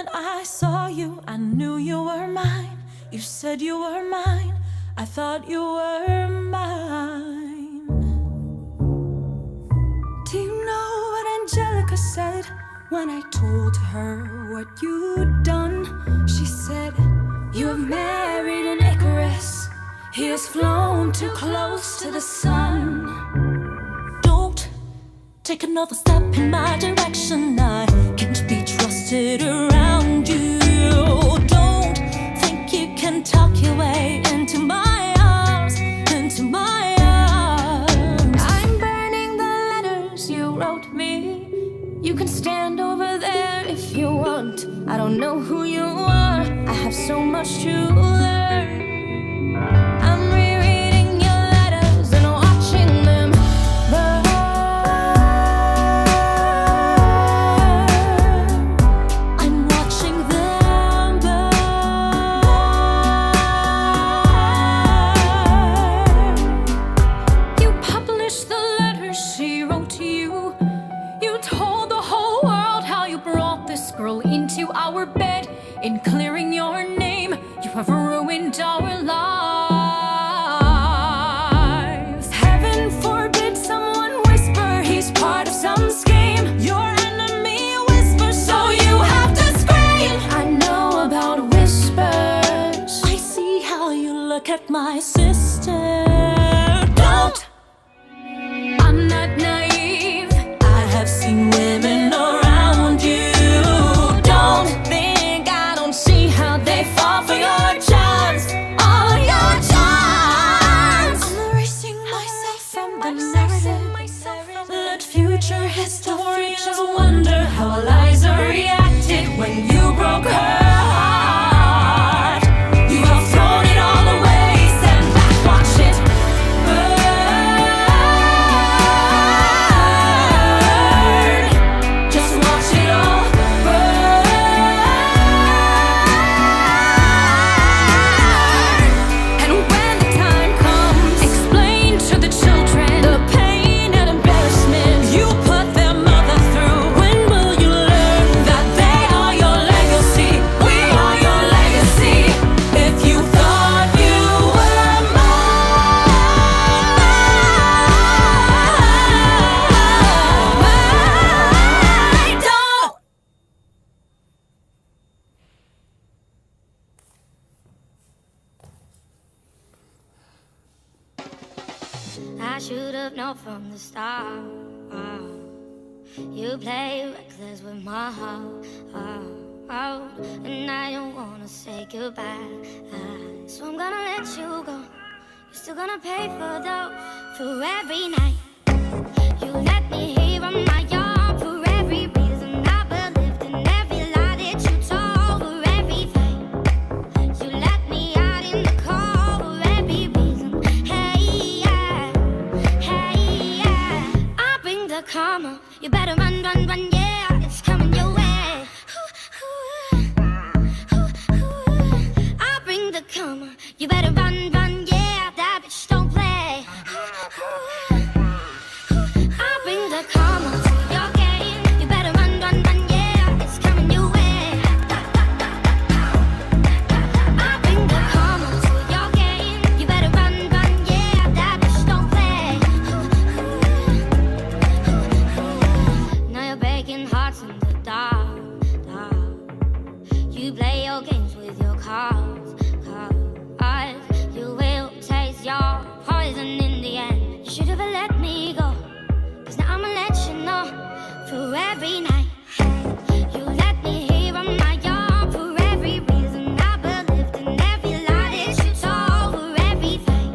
moment I saw you, I knew you were mine. You said you were mine, I thought you were mine. Do you know what Angelica said when I told her what you'd done? She said, you have married an Icarus. He has flown too close to the sun. Don't take another step in my direction. I can't be trusted around you. Don't think you can talk your way into my arms, into my arms. I'm burning the letters you wrote me. You can stand over there if you want. I don't know who you are, I have so much to learn. I'm rereading your letters and watching them burn. I'm watching them burn. You published the letters she wrote to you. You told the whole world how you brought this girl into our bed. In clearing your name, you have ruined our lives. Heaven forbid someone whisper he's part of some scheme. Your enemy whispers, so you have to scream. I know about whispers. I see how you look at my sister. Don't. I'm not naive. I have seen women around you. Don't think I don't see how they fall for your charms. All your charms. I'm erasing myself from the narrative. Let future historians wonder how Eliza reacted when you broke her heart. You have thrown it all away. Stand back, watch it burn. Just watch it all burn. And when the time comes, explain to the children the pain and embarrassment you put their mother through. When will you learn that they are your legacy? We are your legacy. If you thought you were mine, don't. I should have known from the start. You play reckless with my heart. And I don't wanna say goodbye. So I'm gonna let you go. You're still gonna pay for every night. You let me hear on my yard for every reason I believed in every lie that you told for everything. You let me out in the cold for every reason. Hey, yeah. I bring the karma. You better run, run, run, yeah. It's coming your way. I bring the karma. You better run, run, yeah. That bitch don't play. I bring the karma to your game. You better run, run, run, yeah. It's coming your way. I bring the karma to your game. You better run, run, yeah. That bitch don't play. Now you're breaking hearts in the dark. You play your games with your cards. You will taste your poison in the end. You should have let me go, 'cause now I'ma let you know for every night. You let me hear on my yard for every reason I believed in every lie that you told for everything.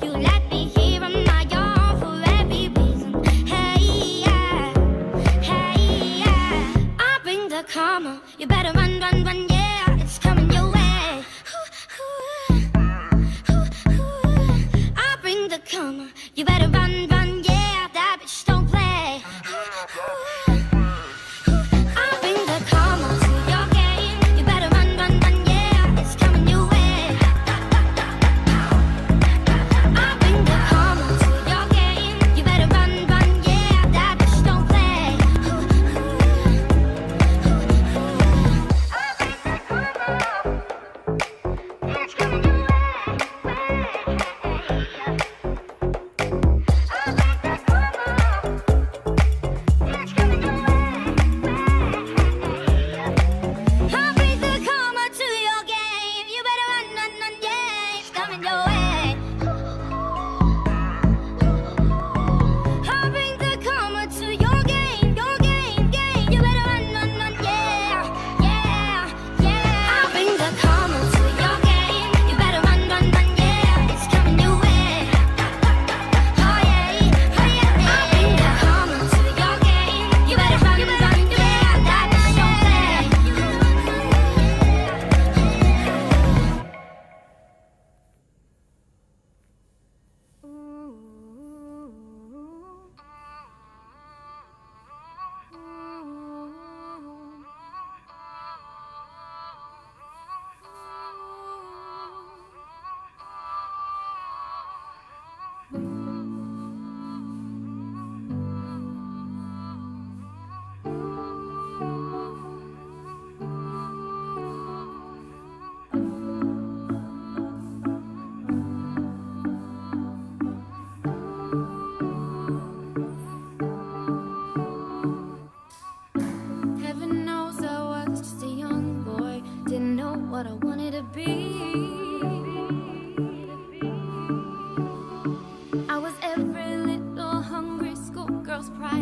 You let me hear on my yard for every reason. Hey, yeah. I bring the karma. You better run, run, run, yeah. It's coming your way. I bring the karma. You better run, run, yeah. That bitch don't play.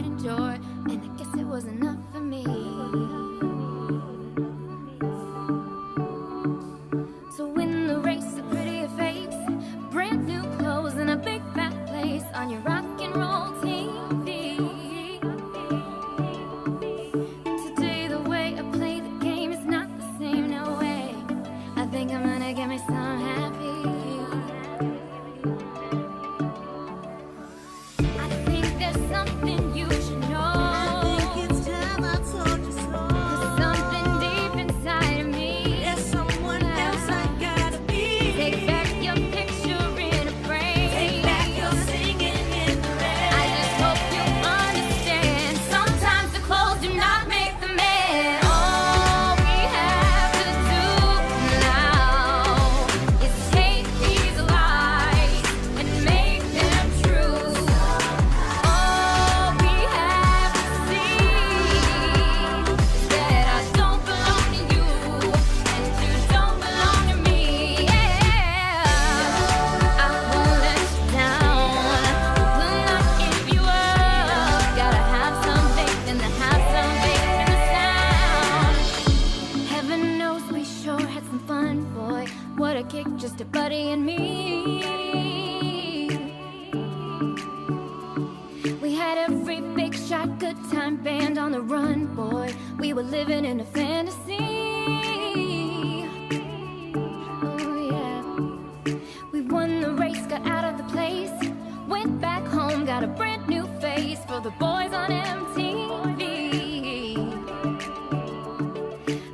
could endure, and I guess it was enough for me. So in the race, a prettier face, brand new clothes, and a big fat place on your rock and roll TV. Today the way I play the game is not the same, no way. I think I'm gonna get me some happy. I think there's something you should know. I think it's time I told you so. There's something deep inside of me. There's someone else I gotta be. Take back your picture in a frame. Take back your singing in the rain. I just hope you understand. Sometimes the clothes do not make the man. All we have to do now is take these lies and make them true. All we have to see is that I don't belong to you and you don't belong to me. Yeah, I won't let you down. Will not give you up. Gotta have some faith and have some faith in the sound. Heaven knows we sure had some fun, boy. What a kick, just a buddy and me. We had every big shot, good time band on the run, boy. We were living in a fantasy. Oh yeah. We won the race, got out of the place, went back home, got a brand new face for the boys on MTV.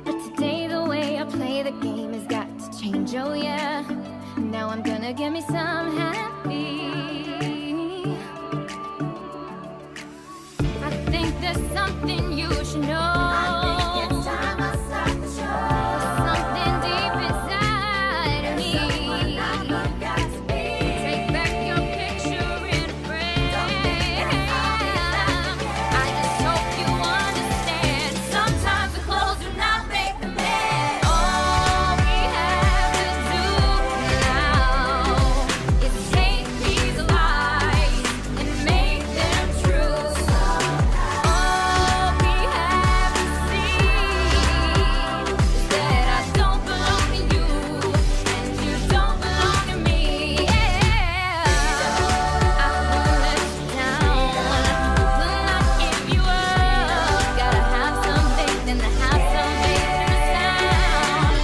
But today the way I play the game has got to change, oh yeah. Now I'm gonna give me some happy. I think there's something you should know. I think it's time I start the show. Something deep inside of me. Someone I've got to be. Take back your picture in a frame. I just hope you understand. Sometimes the clothes do not make the man. All we have to do now is take these lies and make them true. All we have to see is that I don't belong to you and you don't belong to me. Yeah, I won't let you down. Will not give you up. Gotta have some faith and have some faith in the sound.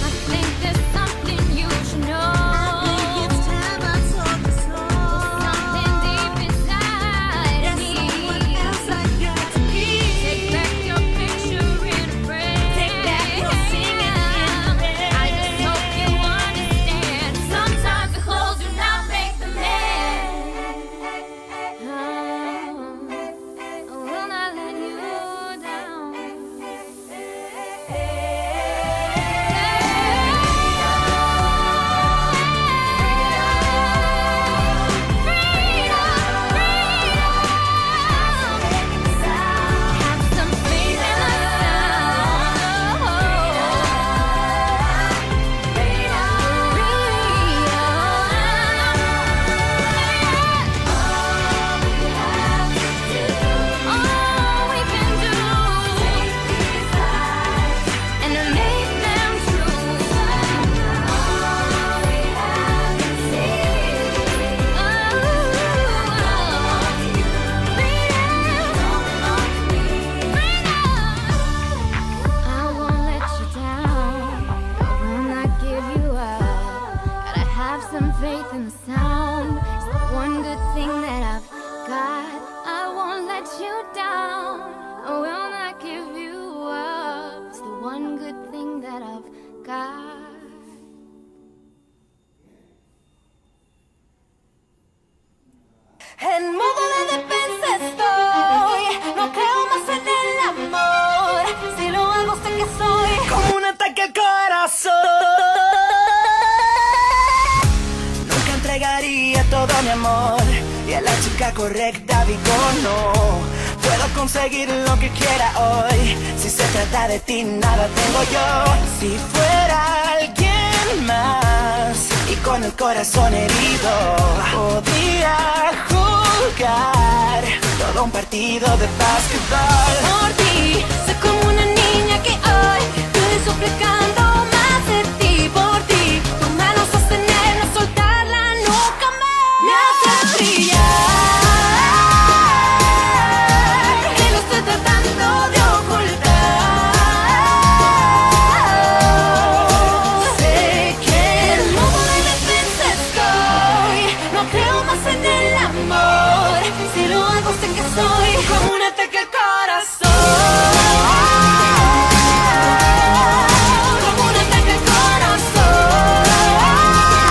I think there's something you should know. I think it's time I told you so. Something deep inside of There's me. someone else I got to be. Take back your picture in a frame. Take back your singing in the rain. I just hope you understand. Sometimes the clothes do not make the man. I will not let you down. Have some faith in the All we can do and to make them true. All we have to I won't let you down. I will not give you up. Gotta have some faith in the sound. It's the one good thing that I've got. I won't let you down. I will not give you up. It's the one good thing that I've got. En modo de defensa estoy. No creo más en el amor. Si lo hago sé que soy como un ataque al corazón. Nunca entregaría todo mi amor. Y a la chica correcta digo no. Puedo conseguir lo que quiera hoy. Si se trata de ti nada tengo yo. Si fuera alguien más y con el corazón herido, podría jugar todo un partido de básquetbol. Por ti, soy como una niña que hoy estoy suplicando más de ti. Por ti, tu mano sostener, no soltarla nunca más. Me haces brillar, que lo estoy tratando de ocultar. Sé que el mundo de mis veces estoy, no creo más en el amor. Si lo hago sé que soy como un ataque.